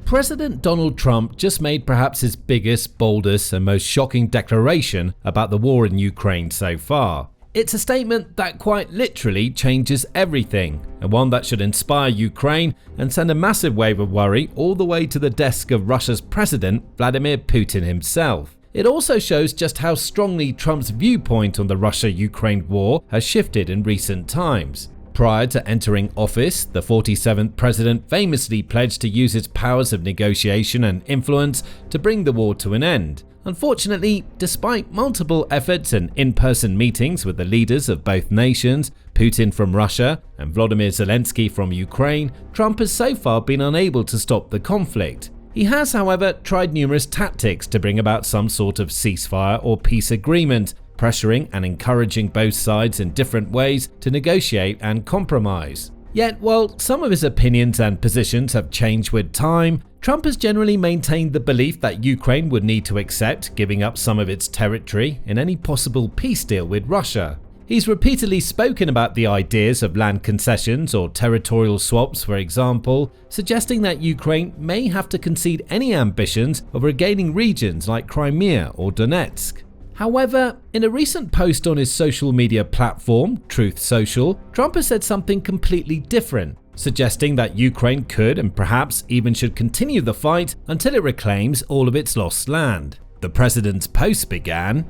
President Donald Trump just made perhaps his biggest, boldest, and most shocking declaration about the war in Ukraine so far. It's a statement that quite literally changes everything, and one that should inspire Ukraine and send a massive wave of worry all the way to the desk of Russia's President Vladimir Putin himself. It also shows just how strongly Trump's viewpoint on the Russia-Ukraine war has shifted in recent times. Prior to entering office, the 47th president famously pledged to use his powers of negotiation and influence to bring the war to an end. Unfortunately, despite multiple efforts and in-person meetings with the leaders of both nations, Putin from Russia and Volodymyr Zelenskyy from Ukraine, Trump has so far been unable to stop the conflict. He has, however, tried numerous tactics to bring about some sort of ceasefire or peace agreement, pressuring and encouraging both sides in different ways to negotiate and compromise. Yet, while some of his opinions and positions have changed with time, Trump has generally maintained the belief that Ukraine would need to accept giving up some of its territory in any possible peace deal with Russia. He's repeatedly spoken about the ideas of land concessions or territorial swaps, for example, suggesting that Ukraine may have to concede any ambitions of regaining regions like Crimea or Donetsk. However, in a recent post on his social media platform, Truth Social, Trump has said something completely different, suggesting that Ukraine could and perhaps even should continue the fight until it reclaims all of its lost land. The president's post began,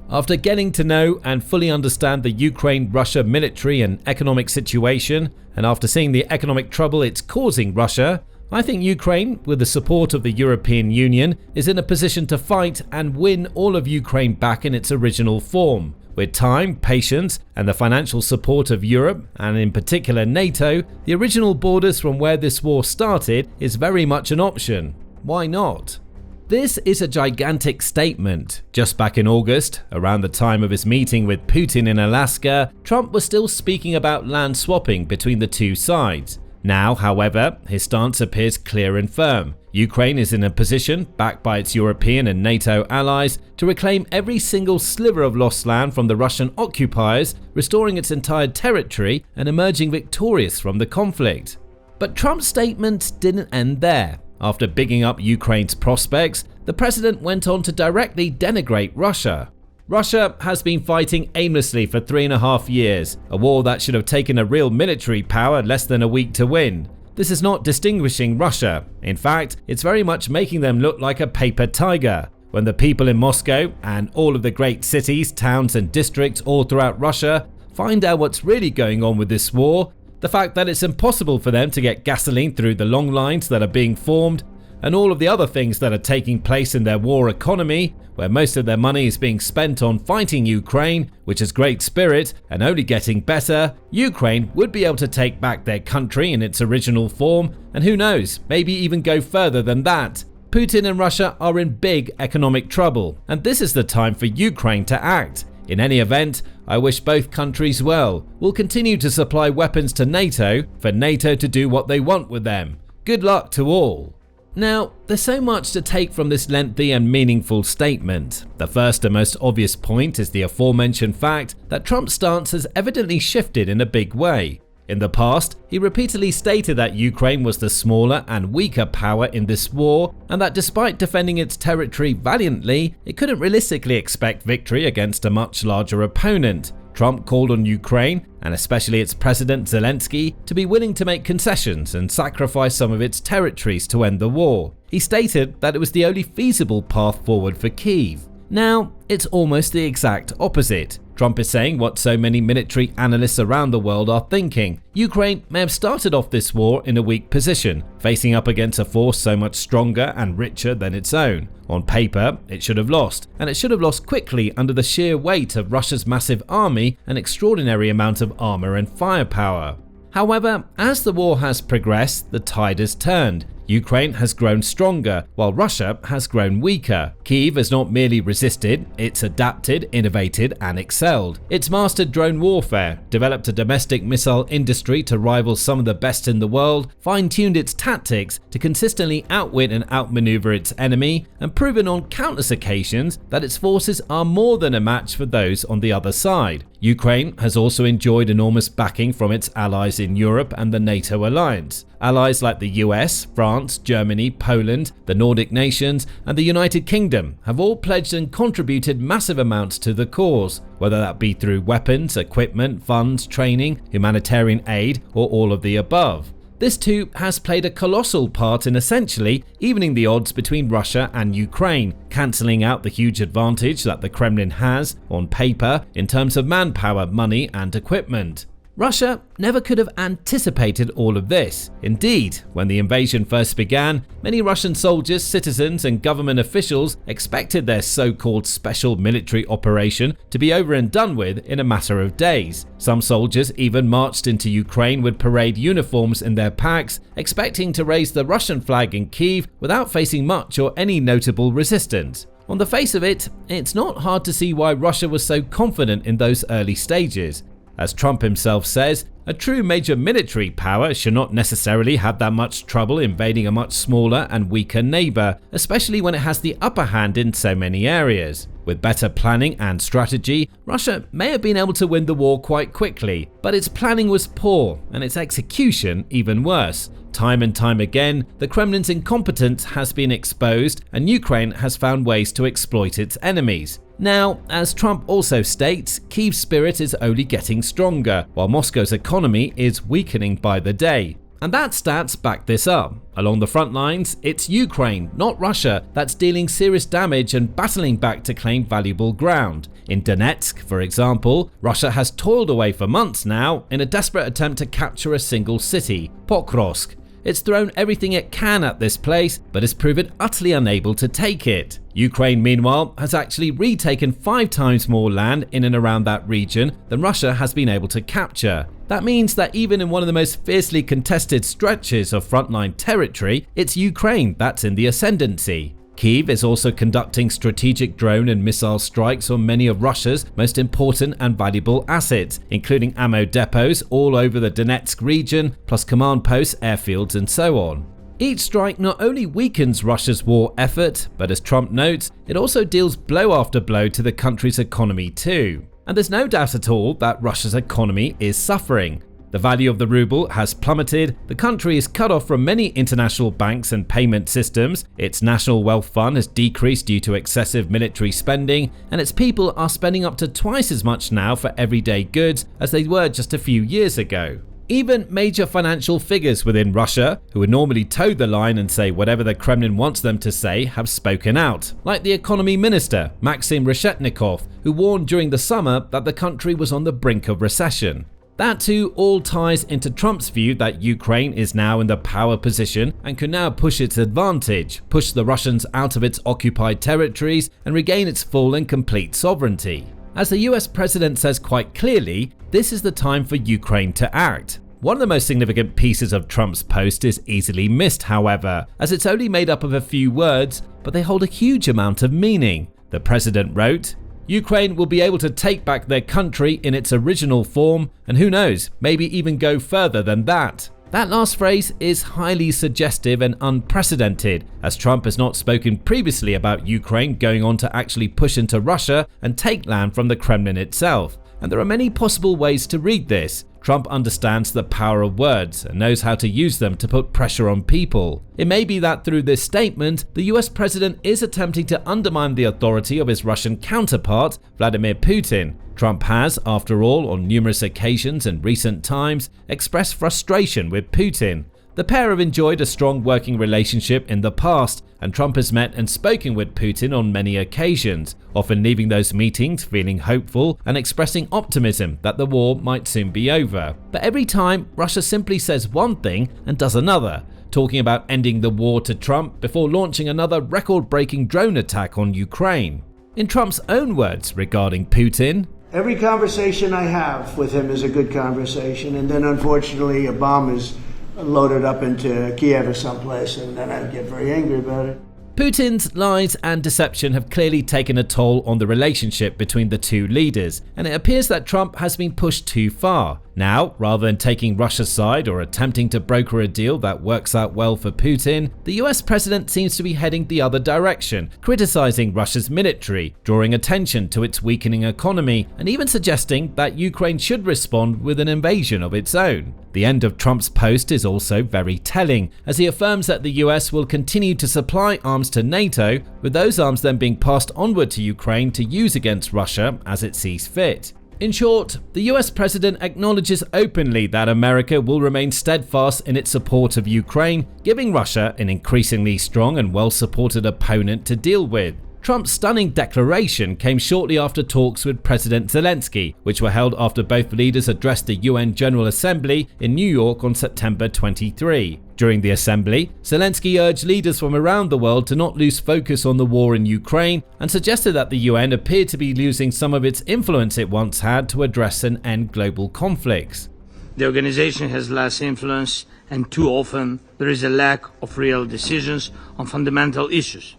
"After getting to know and fully understand the Ukraine-Russia military and economic situation, and after seeing the economic trouble it's causing Russia, I think Ukraine, with the support of the European Union, is in a position to fight and win all of Ukraine back in its original form. With time, patience, and the financial support of Europe, and in particular NATO, the original borders from where this war started is very much an option. Why not?" This is a gigantic statement. Just back in August, around the time of his meeting with Putin in Alaska, Trump was still speaking about land swapping between the two sides. Now, however, his stance appears clear and firm. Ukraine is in a position, backed by its European and NATO allies, to reclaim every single sliver of lost land from the Russian occupiers, restoring its entire territory and emerging victorious from the conflict. But Trump's statement didn't end there. After bigging up Ukraine's prospects, the president went on to directly denigrate Russia. Russia has been fighting aimlessly for 3.5 years, a war that should have taken a real military power less than a week to win. This is not distinguishing Russia. In fact, it's very much making them look like a paper tiger. When the people in Moscow and all of the great cities, towns and districts all throughout Russia find out what's really going on with this war, the fact that it's impossible for them to get gasoline through the long lines that are being formed, and all of the other things that are taking place in their war economy, where most of their money is being spent on fighting Ukraine, which is great spirit and only getting better, Ukraine would be able to take back their country in its original form, and who knows, maybe even go further than that. Putin and Russia are in big economic trouble, and this is the time for Ukraine to act. In any event, I wish both countries well. We'll continue to supply weapons to NATO for NATO to do what they want with them. Good luck to all. Now, there's so much to take from this lengthy and meaningful statement. The first and most obvious point is the aforementioned fact that Trump's stance has evidently shifted in a big way. In the past, he repeatedly stated that Ukraine was the smaller and weaker power in this war, and that despite defending its territory valiantly, it couldn't realistically expect victory against a much larger opponent. Trump called on Ukraine, and especially its President Zelenskyy, to be willing to make concessions and sacrifice some of its territories to end the war. He stated that it was the only feasible path forward for Kyiv. Now, it's almost the exact opposite. Trump is saying what so many military analysts around the world are thinking. Ukraine may have started off this war in a weak position, facing up against a force so much stronger and richer than its own. On paper, it should have lost, and it should have lost quickly under the sheer weight of Russia's massive army and extraordinary amount of armor and firepower. However, as the war has progressed, the tide has turned. Ukraine has grown stronger, while Russia has grown weaker. Kyiv has not merely resisted, it's adapted, innovated, and excelled. It's mastered drone warfare, developed a domestic missile industry to rival some of the best in the world, fine-tuned its tactics to consistently outwit and outmaneuver its enemy, and proven on countless occasions that its forces are more than a match for those on the other side. Ukraine has also enjoyed enormous backing from its allies in Europe and the NATO alliance. Allies like the US, France, Germany, Poland, the Nordic nations, and the United Kingdom have all pledged and contributed massive amounts to the cause, whether that be through weapons, equipment, funds, training, humanitarian aid, or all of the above. This too has played a colossal part in essentially evening the odds between Russia and Ukraine, cancelling out the huge advantage that the Kremlin has, on paper, in terms of manpower, money, and equipment. Russia never could have anticipated all of this. Indeed, when the invasion first began, many Russian soldiers, citizens, and government officials expected their so-called special military operation to be over and done with in a matter of days. Some soldiers even marched into Ukraine with parade uniforms in their packs, expecting to raise the Russian flag in Kyiv without facing much or any notable resistance. On the face of it, it's not hard to see why Russia was so confident in those early stages. As Trump himself says, a true major military power should not necessarily have that much trouble invading a much smaller and weaker neighbor, especially when it has the upper hand in so many areas. With better planning and strategy, Russia may have been able to win the war quite quickly, but its planning was poor and its execution even worse. Time and time again, the Kremlin's incompetence has been exposed and Ukraine has found ways to exploit its enemies. Now, as Trump also states, Kyiv's spirit is only getting stronger, while Moscow's economy is weakening by the day. And that stats back this up. Along the front lines, it's Ukraine, not Russia, that's dealing serious damage and battling back to claim valuable ground. In Donetsk, for example, Russia has toiled away for months now in a desperate attempt to capture a single city, Pokrovsk. It's thrown everything it can at this place, but has proven utterly unable to take it. Ukraine, meanwhile, has actually retaken 5 times more land in and around that region than Russia has been able to capture. That means that even in one of the most fiercely contested stretches of frontline territory, it's Ukraine that's in the ascendancy. Kyiv is also conducting strategic drone and missile strikes on many of Russia's most important and valuable assets, including ammo depots all over the Donetsk region, plus command posts, airfields, and so on. Each strike not only weakens Russia's war effort, but as Trump notes, it also deals blow after blow to the country's economy too. And there's no doubt at all that Russia's economy is suffering. The value of the ruble has plummeted, the country is cut off from many international banks and payment systems, its national wealth fund has decreased due to excessive military spending, and its people are spending up to twice as much now for everyday goods as they were just a few years ago. Even major financial figures within Russia, who would normally toe the line and say whatever the Kremlin wants them to say, have spoken out, like the economy minister, Maxim Reshetnikov, who warned during the summer that the country was on the brink of recession. That too all ties into Trump's view that Ukraine is now in the power position and can now push its advantage, push the Russians out of its occupied territories and regain its full and complete sovereignty. As the US president says quite clearly, this is the time for Ukraine to act. One of the most significant pieces of Trump's post is easily missed, however, as it's only made up of a few words, but they hold a huge amount of meaning. The president wrote, Ukraine will be able to take back their country in its original form, and who knows, maybe even go further than that. That last phrase is highly suggestive and unprecedented, as Trump has not spoken previously about Ukraine going on to actually push into Russia and take land from the Kremlin itself. And there are many possible ways to read this. Trump understands the power of words and knows how to use them to put pressure on people. It may be that through this statement, the US president is attempting to undermine the authority of his Russian counterpart, Vladimir Putin. Trump has, after all, on numerous occasions in recent times, expressed frustration with Putin. The pair have enjoyed a strong working relationship in the past, and Trump has met and spoken with Putin on many occasions, often leaving those meetings feeling hopeful and expressing optimism that the war might soon be over. But every time, Russia simply says one thing and does another, talking about ending the war to Trump before launching another record-breaking drone attack on Ukraine. In Trump's own words regarding Putin, every conversation I have with him is a good conversation, and then unfortunately a bomb is loaded up into Kiev or someplace, and then I get very angry about it. Putin's lies and deception have clearly taken a toll on the relationship between the two leaders, and it appears that Trump has been pushed too far. Now, rather than taking Russia's side or attempting to broker a deal that works out well for Putin, the US president seems to be heading the other direction, criticizing Russia's military, drawing attention to its weakening economy, and even suggesting that Ukraine should respond with an invasion of its own. The end of Trump's post is also very telling, as he affirms that the US will continue to supply arms to NATO, with those arms then being passed onward to Ukraine to use against Russia as it sees fit. In short, the US president acknowledges openly that America will remain steadfast in its support of Ukraine, giving Russia an increasingly strong and well-supported opponent to deal with. Trump's stunning declaration came shortly after talks with President Zelenskyy, which were held after both leaders addressed the UN General Assembly in New York on September 23. During the assembly, Zelenskyy urged leaders from around the world to not lose focus on the war in Ukraine and suggested that the UN appeared to be losing some of its influence it once had to address and end global conflicts. The organization has less influence, and too often there is a lack of real decisions on fundamental issues.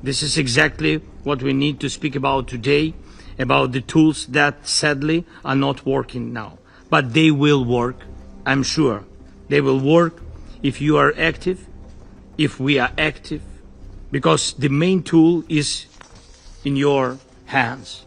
This is exactly what we need to speak about today, about the tools that sadly are not working now. But they will work, I'm sure. They will work if you are active, if we are active, because the main tool is in your hands.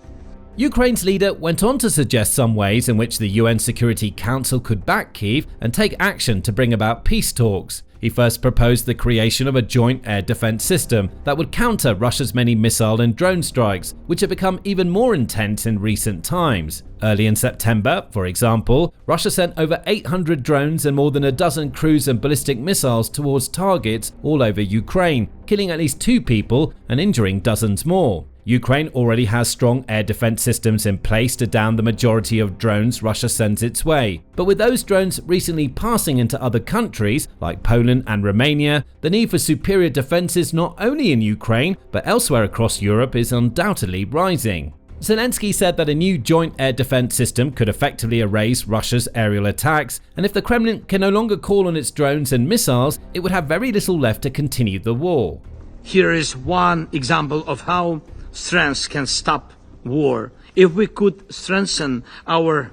Ukraine's leader went on to suggest some ways in which the UN Security Council could back Kyiv and take action to bring about peace talks. He first proposed the creation of a joint air defense system that would counter Russia's many missile and drone strikes, which have become even more intense in recent times. Early in September, for example, Russia sent over 800 drones and more than a dozen cruise and ballistic missiles towards targets all over Ukraine, killing at least 2 people and injuring dozens more. Ukraine already has strong air defense systems in place to down the majority of drones Russia sends its way. But with those drones recently passing into other countries, like Poland and Romania, the need for superior defenses not only in Ukraine, but elsewhere across Europe is undoubtedly rising. Zelenskyy said that a new joint air defense system could effectively erase Russia's aerial attacks, and if the Kremlin can no longer call on its drones and missiles, it would have very little left to continue the war. Here is one example of how strength can stop war. If we could strengthen our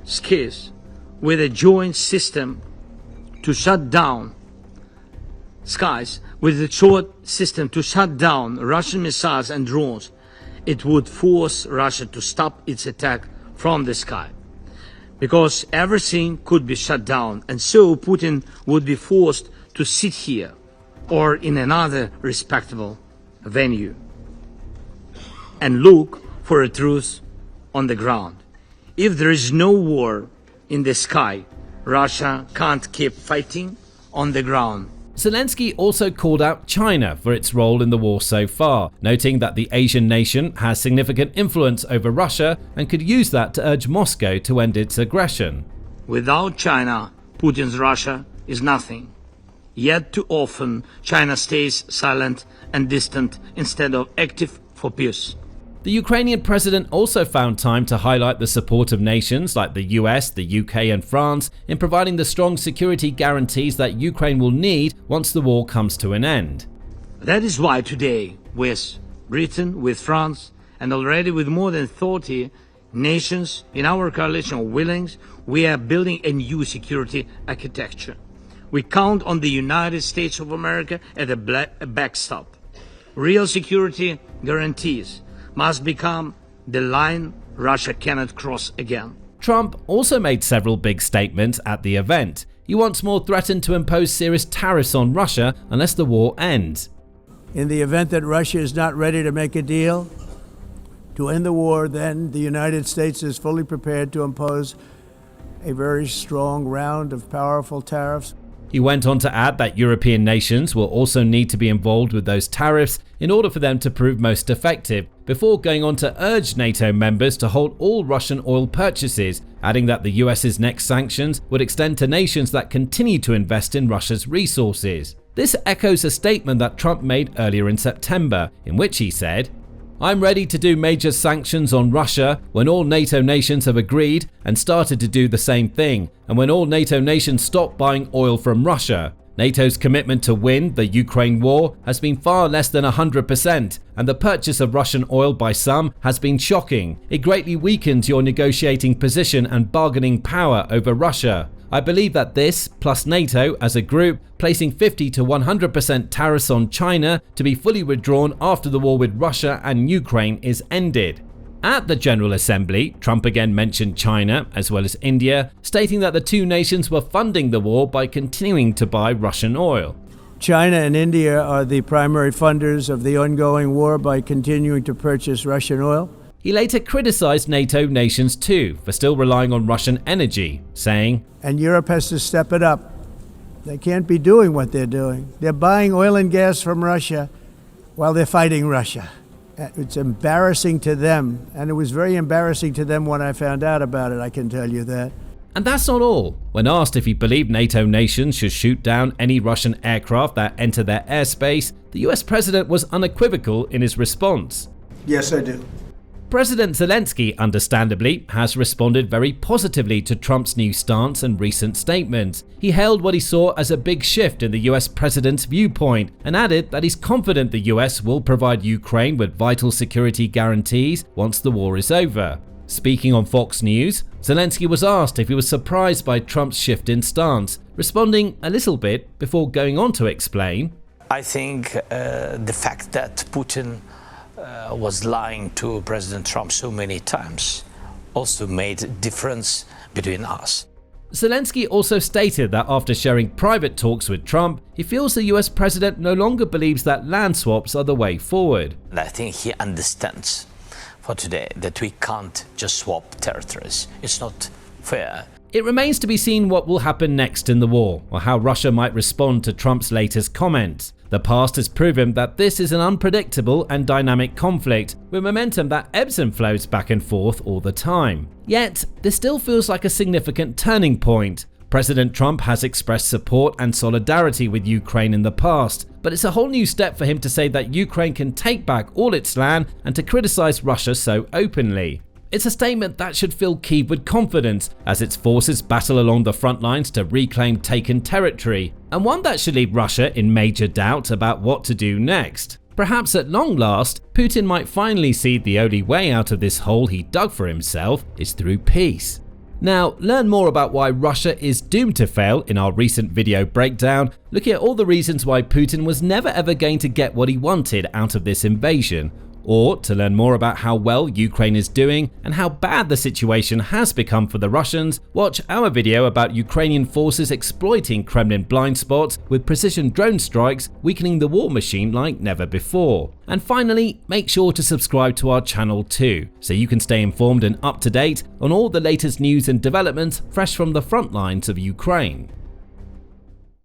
skills with a joint system to shut down skies, with a joint system to shut down Russian missiles and drones, it would force Russia to stop its attack from the sky. Because everything could be shut down, and so Putin would be forced to sit here or in another respectable venue and look for a truce on the ground. If there is no war in the sky, Russia can't keep fighting on the ground. Zelenskyy also called out China for its role in the war so far, noting that the Asian nation has significant influence over Russia and could use that to urge Moscow to end its aggression. Without China, Putin's Russia is nothing. Yet too often, China stays silent and distant instead of active for peace. The Ukrainian president also found time to highlight the support of nations like the US, the UK and France in providing the strong security guarantees that Ukraine will need once the war comes to an end. That is why today, with Britain, with France, and already with more than 30 nations in our coalition of willings, we are building a new security architecture. We count on the United States of America as a backstop. Real security guarantees must become the line Russia cannot cross again. Trump also made several big statements at the event. He once more threatened to impose serious tariffs on Russia unless the war ends. In the event that Russia is not ready to make a deal to end the war, then the United States is fully prepared to impose a very strong round of powerful tariffs. He went on to add that European nations will also need to be involved with those tariffs in order for them to prove most effective, before going on to urge NATO members to hold all Russian oil purchases, adding that the US's next sanctions would extend to nations that continue to invest in Russia's resources. This echoes a statement that Trump made earlier in September, in which he said, "I'm ready to do major sanctions on Russia when all NATO nations have agreed and started to do the same thing, and when all NATO nations stop buying oil from Russia. NATO's commitment to win the Ukraine war has been far less than 100%, and the purchase of Russian oil by some has been shocking. It greatly weakens your negotiating position and bargaining power over Russia. I believe that this, plus NATO as a group, placing 50 to 100% tariffs on China to be fully withdrawn after the war with Russia and Ukraine is ended. At the General Assembly, Trump again mentioned China as well as India, stating that the two nations were funding the war by continuing to buy Russian oil. China and India are the primary funders of the ongoing war by continuing to purchase Russian oil. He later criticized NATO nations too for still relying on Russian energy, saying, "And Europe has to step it up. They can't be doing what they're doing. They're buying oil and gas from Russia while they're fighting Russia. It's embarrassing to them, and it was very embarrassing to them when I found out about it, I can tell you that." And that's not all. When asked if he believed NATO nations should shoot down any Russian aircraft that enter their airspace, the US president was unequivocal in his response. "Yes, I do." President Zelenskyy, understandably, has responded very positively to Trump's new stance and recent statements. He hailed what he saw as a big shift in the US president's viewpoint and added that he's confident the US will provide Ukraine with vital security guarantees once the war is over. Speaking on Fox News, Zelenskyy was asked if he was surprised by Trump's shift in stance, responding a little bit before going on to explain. I think the fact that Putin was lying to President Trump so many times also made a difference between us. Zelenskyy also stated that after sharing private talks with Trump, he feels the US president no longer believes that land swaps are the way forward. And I think he understands for today that we can't just swap territories. It's not fair. It remains to be seen what will happen next in the war, or how Russia might respond to Trump's latest comments. The past has proven that this is an unpredictable and dynamic conflict, with momentum that ebbs and flows back and forth all the time. Yet, this still feels like a significant turning point. President Trump has expressed support and solidarity with Ukraine in the past, but it's a whole new step for him to say that Ukraine can take back all its land and to criticize Russia so openly. It's a statement that should fill Kyiv with confidence as its forces battle along the front lines to reclaim taken territory, and one that should leave Russia in major doubt about what to do next. Perhaps at long last, Putin might finally see the only way out of this hole he dug for himself is through peace. Now, learn more about why Russia is doomed to fail in our recent video breakdown, looking at all the reasons why Putin was never ever going to get what he wanted out of this invasion. Or to learn more about how well Ukraine is doing and how bad the situation has become for the Russians, watch our video about Ukrainian forces exploiting Kremlin blind spots with precision drone strikes, weakening the war machine like never before. And finally, make sure to subscribe to our channel too, so you can stay informed and up to date on all the latest news and developments fresh from the front lines of Ukraine.